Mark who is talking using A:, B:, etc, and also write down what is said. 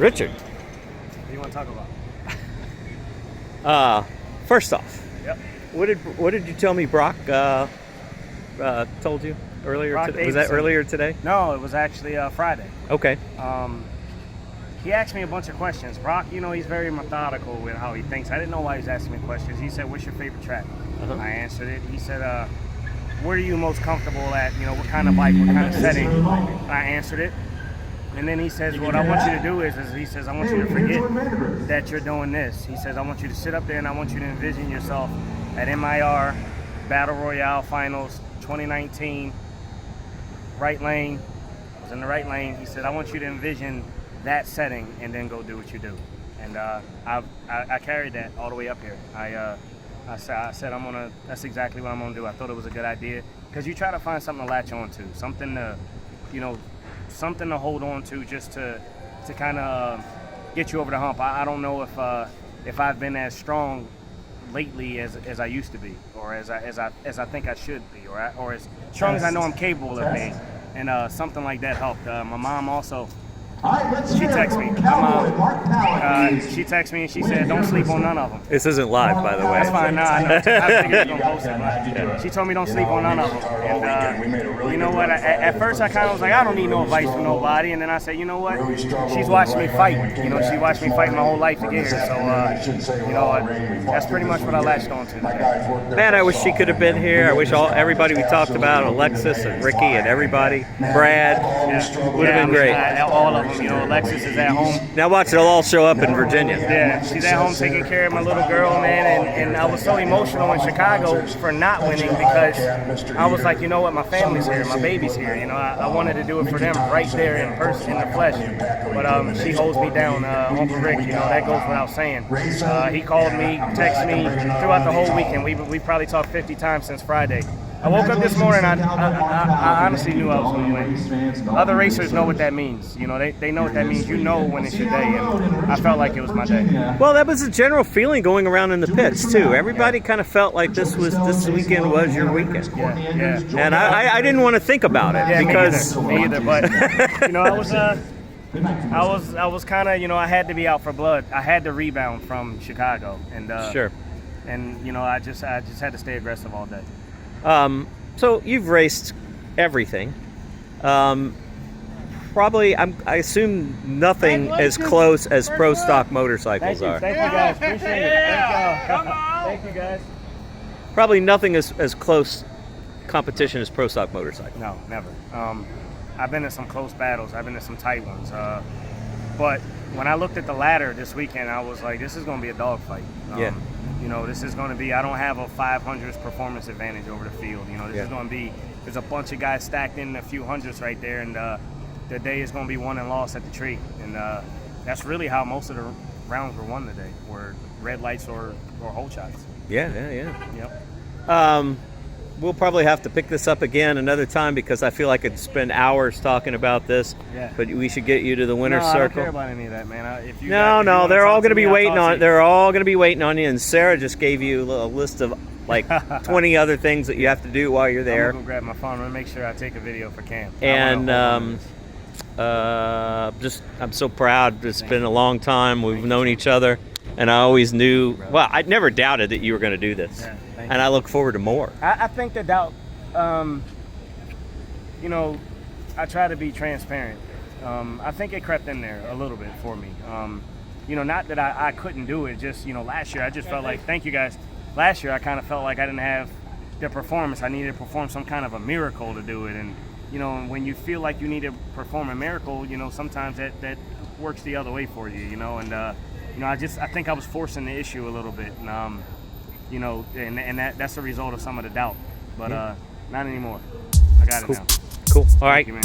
A: Richard.
B: What do you want to talk about?
A: First off,
B: Yep.
A: what did you tell me Brock told you earlier?
B: Brock
A: Was that
B: Davidson.
A: earlier today?
B: No, it was actually Friday.
A: Okay.
B: He asked me a bunch of questions. Brock, he's very methodical with how he thinks. I didn't know why he was asking me questions. He said, "What's your favorite track?"
A: Uh-huh. I
B: I answered it. He said, "Where are you most comfortable at? What kind of bike, what kind of setting?" I answered it. And then he says, "What I want you to do is he says, I want you to forget that you're doing this." He says, "I want you to sit up there and I want you to envision yourself at NHRA Battle Royale Finals 2019, right lane." I was in the right lane. He said, "I want you to envision that setting and then go do what you do." And I carried that all the way up here. I said that's exactly what I'm gonna do. I thought it was a good idea because you try to find something to latch on to, something to, something to hold on to, just to kind of get you over the hump. I don't know if I've been as strong lately as I used to be, or as I think I should be, or as strong as I know I'm capable of being. And something like that helped. My mom also. She texted me. She texted me and she said, "Don't sleep on none of them."
A: This isn't live, by the way.
B: That's fine. Nah, I know. I figured you were gonna post it, but she told me don't sleep on none of them. And you know what? At first I kind of was like, I don't need no advice from nobody. And then I said, you know what? She's watched me fight. She watched me fight my whole life to get here. So that's pretty much what I latched on to.
A: Man, I wish she could have been here. I wish everybody we talked about, Alexis and Ricky and everybody, Brad, would have been great.
B: All of them. Alexis is at home.
A: Now watch, they'll all show up in Virginia.
B: Yeah, she's at home taking care of my little girl, man, and I was so emotional in Chicago for not winning because I was like, you know what, my family's here, my baby's here. I wanted to do it for them right there in person, in the flesh. But she holds me down, Uncle Rick. That goes without saying. He called me, texted me throughout the whole weekend. We probably talked 50 times since Friday. I woke up this morning, I honestly knew I was going to win. Other racers know what that means. They know what that means. You know when it's your day, and I felt like it was my day.
A: Well, that was a general feeling going around in the pits, too. Everybody kind of felt like this weekend was your weekend.
B: Yeah.
A: And I didn't want to think about it because...
B: Me either, but, I was kind of, I had to be out for blood. I had to rebound from Chicago. And,
A: sure.
B: And, I just had to stay aggressive all day.
A: So you've raced everything. Probably, I assume nothing as close as Pro Stock motorcycles are.
B: Thank you guys. Appreciate it. Thank you guys.
A: Probably nothing as close competition as Pro Stock motorcycle.
B: No, never. I've been in some close battles. I've been in some tight ones. But when I looked at the ladder this weekend, I was like, this is going to be a dogfight.
A: Yeah.
B: This is going to be, I don't have a 500s performance advantage over the field. This is going to be, there's a bunch of guys stacked in a few hundreds right there, and the day is going to be won and lost at the tree. And that's really how most of the rounds were won today, were red lights or hole shots.
A: Yeah.
B: Yep.
A: We'll probably have to pick this up again another time because I feel like I could spend hours talking about this.
B: Yeah.
A: But we should get you to the winner's circle.
B: I don't care about any of that, man.
A: No, they're all going to be waiting on. They're all going to be waiting on you. And Sarah just gave you a list of like 20 other things that you have to do while you're there.
B: I'm gonna go grab my phone and make sure I take a video for Cam.
A: And I'm so proud. It's been a long time. We've known each other, and I always knew. Well, I never doubted that you were going to do this.
B: Yeah.
A: And I look forward to more.
B: I think the doubt, I try to be transparent. I think it crept in there a little bit for me. Not that I couldn't do it, just, last year I just felt like, thank you guys, last year I kind of felt like I didn't have the performance. I needed to perform some kind of a miracle to do it. And, when you feel like you need to perform a miracle, sometimes that works the other way for you, and, I think I was forcing the issue a little bit. And that's a result of some of the doubt. But not anymore. I got it now.
A: Cool. All right.
B: Thank you, man.